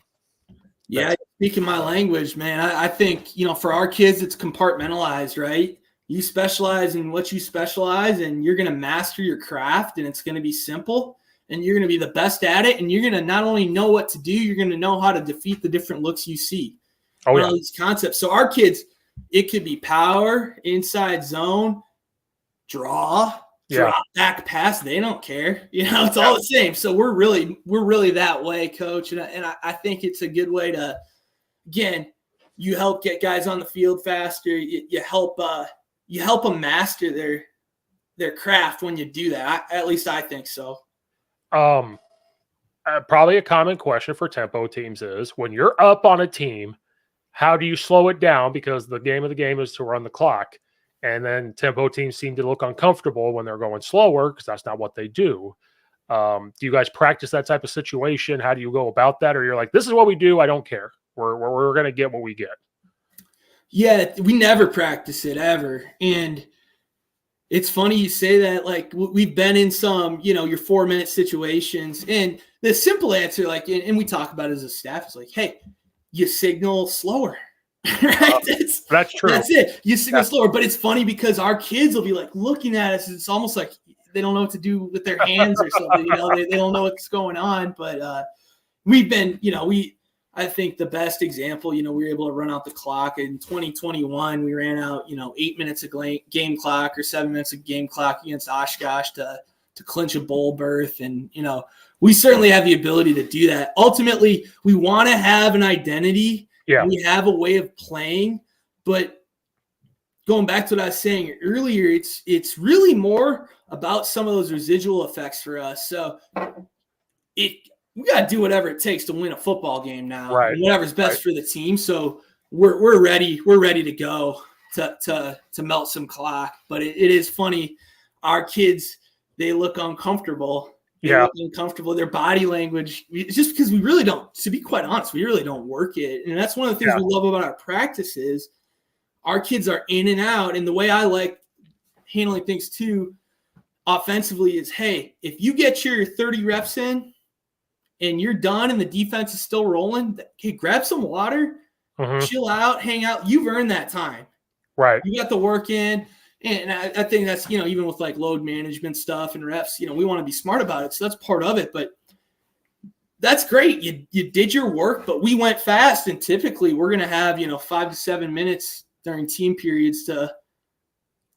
Yeah, speaking my language, man, I think, for our kids, it's compartmentalized, right? You specialize in what you specialize, and you're going to master your craft, and it's going to be simple, and you're going to be the best at it, and you're going to not only know what to do, you're going to know how to defeat the different looks you see. Oh, yeah. These concepts. So our kids, it could be power, inside zone, drop back, pass. They don't care. It's all the same. So we're really that way, Coach. And I think it's a good way to, again, you help get guys on the field faster. You help them master their craft when you do that. At least I think so. Probably a common question for tempo teams is, when you're up on a team, how do you slow it down? Because the game of the game is to run the clock. And then tempo teams seem to look uncomfortable when they're going slower because that's not what they do. Do you guys practice that type of situation? How do you go about that? Or you're like, this is what we do. I don't care. We're going to get what we get. Yeah, we never practice it ever. And it's funny you say that. Like, we've been in some, your 4-minute situations. And the simple answer, and we talk about it as a staff, is like, hey, you signal slower. Right? That's true. That's it. You signal slower. But it's funny because our kids will be like looking at us. It's almost like they don't know what to do with their hands or something. They don't know what's going on. But we've been, I think the best example, we were able to run out the clock in 2021. We ran out, 8 minutes of game clock or 7 minutes of game clock against Oshkosh to clinch a bowl berth. And, we certainly have the ability to do that. Ultimately, we want to have an identity. Yeah. We have a way of playing, but going back to what I was saying earlier, it's really more about some of those residual effects for us. So we got to do whatever it takes to win a football game now, right? Whatever's best for the team. So we're ready. We're ready to go to melt some clock. But it is funny. Our kids, they look uncomfortable. Uncomfortable. Their body language, it's just because we really don't, to be quite honest, we really don't work it. And that's one of the things we love about our practices. Our kids are in and out. And the way I like handling things too, offensively, is, hey, if you get your 30 reps in and you're done and the defense is still rolling, hey, grab some water, chill out, hang out. You've earned that time. Right. You got the work in. And I think that's, even with like load management stuff and reps, we want to be smart about it. So that's part of it. But that's great. You did your work, but we went fast. And typically we're going to have, 5 to 7 minutes during team periods to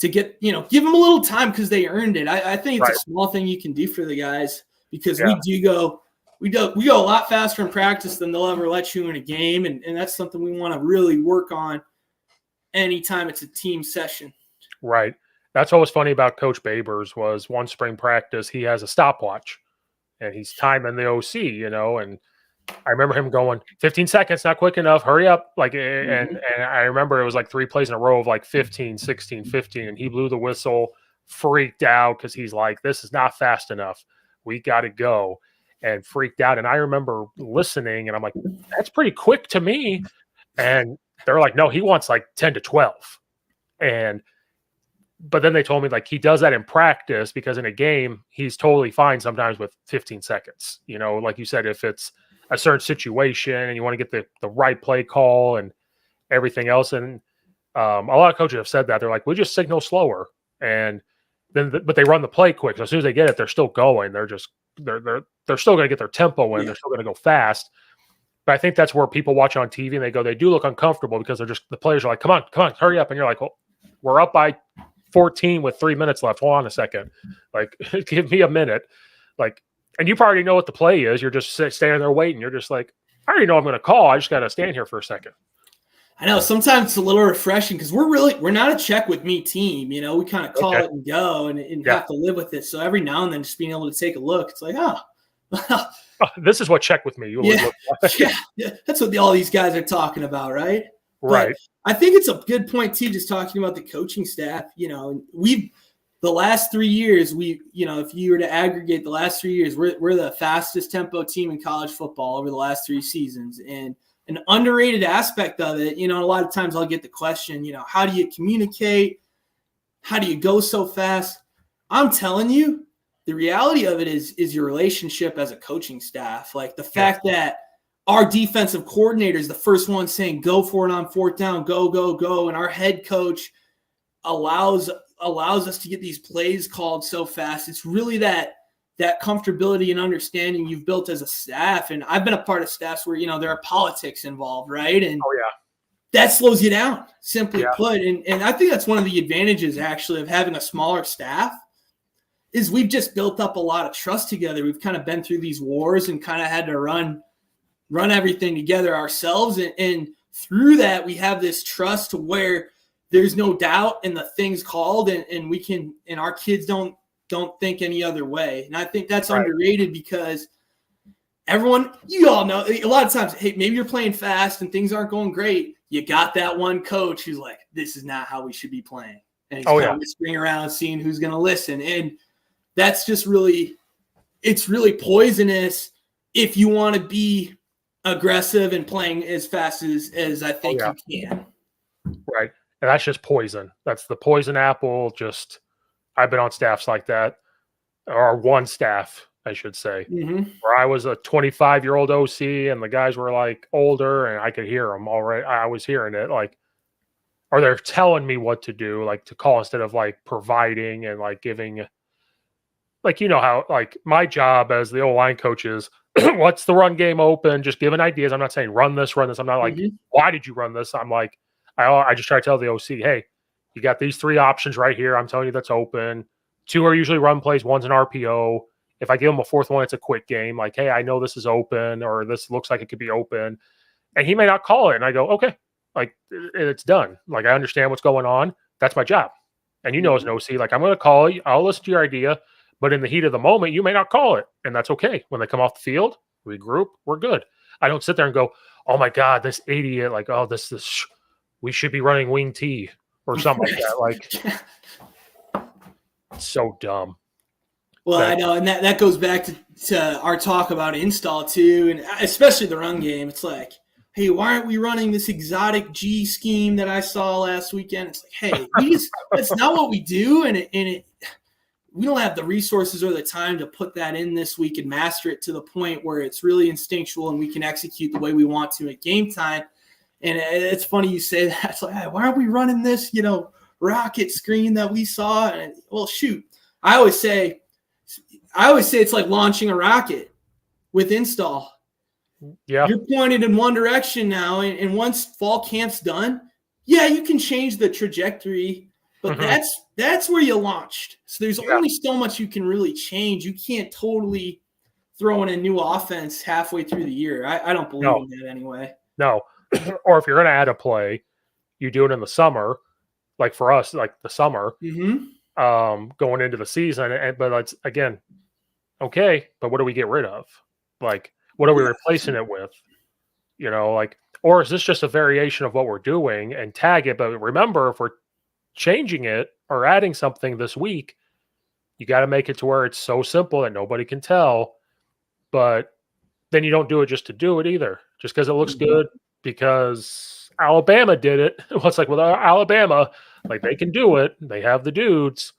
get, give them a little time because they earned it. I think it's a small thing you can do for the guys because we go a lot faster in practice than they'll ever let you in a game. And that's something we want to really work on anytime it's a team session. Right. That's what was funny about Coach Babers was one spring practice, he has a stopwatch and he's timing the OC, and I remember him going 15 seconds, not quick enough, hurry up. And I remember it was like 3 plays in a row of like 15, 16, 15. And he blew the whistle, freaked out because he's like, this is not fast enough. We got to go, and freaked out. And I remember listening and I'm like, that's pretty quick to me. And they're like, no, he wants like 10 to 12. And but then they told me like he does that in practice because in a game he's totally fine sometimes with 15 seconds. You know, like you said, if it's a certain situation and you want to get the right play call and everything else. And a lot of coaches have said that they're like, we just signal slower, and then but they run the play quick. So as soon as they get it, they're still going. They're still going to get their tempo in. Yeah. They're still going to go fast. But I think that's where people watch on TV and they go, they do look uncomfortable because they're just the players are like, come on, hurry up, and you're like, well, we're up by 14 with 3 minutes left. Hold on a second, like give me a minute, like, and you probably know what the play is. You're just standing there waiting. You're just like, I already know I'm going to call. I just got to stand here for a second. I know sometimes it's a little refreshing because we're not a check with me team. You know, we kind of call it and go and have to live with it. So every now and then, just being able to take a look, it's like, oh, this is what check with me. Yeah, that's what all these guys are talking about, right? Right. But I think it's a good point too, just talking about the coaching staff. You know, the last 3 years, if you were to aggregate the last 3 years, we're the fastest tempo team in college football over the last 3 seasons. And an underrated aspect of it, a lot of times I'll get the question, how do you communicate? How do you go so fast? I'm telling you, the reality of it is your relationship as a coaching staff. Like the fact that our defensive coordinator is the first one saying, go for it on fourth down, go, go, go. And our head coach allows us to get these plays called so fast. It's really that comfortability and understanding you've built as a staff. And I've been a part of staffs where, there are politics involved, right? And that slows you down, simply put. And I think that's one of the advantages actually of having a smaller staff is we've just built up a lot of trust together. We've kind of been through these wars and kind of had to run everything together ourselves. And through that, we have this trust to where there's no doubt in the things called and we can, and our kids don't think any other way. And I think that's underrated because everyone, you all know, a lot of times, hey, maybe you're playing fast and things aren't going great. You got that one coach who's like, this is not how we should be playing. And he's kind of whispering around, seeing who's going to listen. And that's just it's really poisonous if you want to be aggressive and playing as fast as I think you can. Right. And that's just poison. That's the poison apple. I've been on staffs like that, or one staff, I should say, where I was a 25-year-old OC and the guys were like older and I could hear them already. I was hearing it like, or they're telling me what to do, like to call instead of like providing and like giving, like, how like my job as the O-line coach is, what's the run game open? Just giving ideas. I'm not saying run this. I'm not like, why did you run this? I'm like, I just try to tell the OC, hey, you got these 3 options right here. I'm telling you that's open. 2 are usually run plays. 1's an RPO. If I give them a 4th one, it's a quick game. Like, hey, I know this is open or this looks like it could be open. And he may not call it. And I go, okay, like it's done. Like, I understand what's going on. That's my job. And as an OC, like I'm going to call you. I'll listen to your idea. But in the heat of the moment, you may not call it. And that's okay. When they come off the field, regroup, we're good. I don't sit there and go, oh my God, this idiot, like, oh, we should be running wing T or something like that. Like, so dumb. Well, I know. And that goes back to our talk about install too. And especially the run game. It's like, hey, why aren't we running this exotic G scheme that I saw last weekend? It's like, hey, that's not what we do. And we don't have the resources or the time to put that in this week and master it to the point where it's really instinctual and we can execute the way we want to at game time. And it's funny you say that. It's like, hey, why aren't we running this, rocket screen that we saw? And well, shoot, I always say it's like launching a rocket with install. Yeah, you're pointed in one direction now, and once fall camp's done, you can change the trajectory. But that's where you launched. So there's only so much you can really change. You can't totally throw in a new offense halfway through the year. I don't believe in that anyway. No. Or if you're going to add a play, you do it in the summer, like for us, like the summer, going into the season. But it's, again, okay, but what do we get rid of? Like, what are we replacing it with? Or is this just a variation of what we're doing and tag it? But remember, if we're changing it or adding something this week, you got to make it to where it's so simple that nobody can tell. But then you don't do it just to do it either, just because it looks good, because Alabama did it. Well, it's like, well, Alabama, like they can do it. They have the dudes.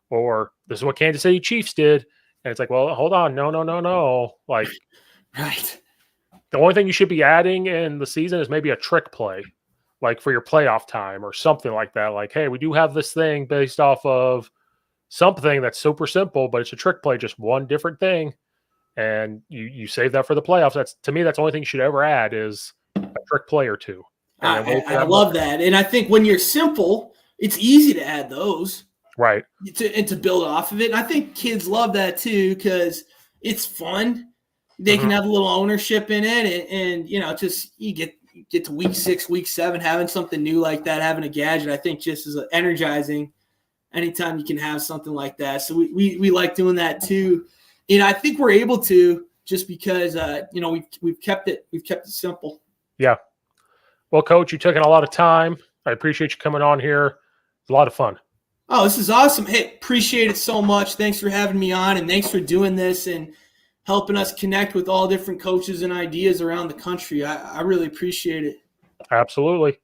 Or this is what Kansas City Chiefs did. And it's like, well, hold on. No, no, no, no. Like, Right. the only thing you should be adding in the season is maybe a trick play, like for your playoff time or something like that. Like, hey, we do have this thing based off of something that's super simple, but it's a trick play, just one different thing. And you save that for the playoffs. That's, to me, that's the only thing you should ever add is a trick play or two. I love that. And I think when you're simple, it's easy to add those. Right. And to build off of it. And I think kids love that too because it's fun. They can have a little ownership in it. And you know, just you get to week 6, week 7, having something new like that, having a gadget, I think just is energizing anytime you can have something like that. So we like doing that too. And I think we're able to just because, you know, we've kept it simple. Yeah. Well, Coach, you've taken a lot of time. I appreciate you coming on here. It's a lot of fun. Oh, this is awesome. Hey, appreciate it so much. Thanks for having me on, and thanks for doing this and helping us connect with all different coaches and ideas around the country. I really appreciate it. Absolutely.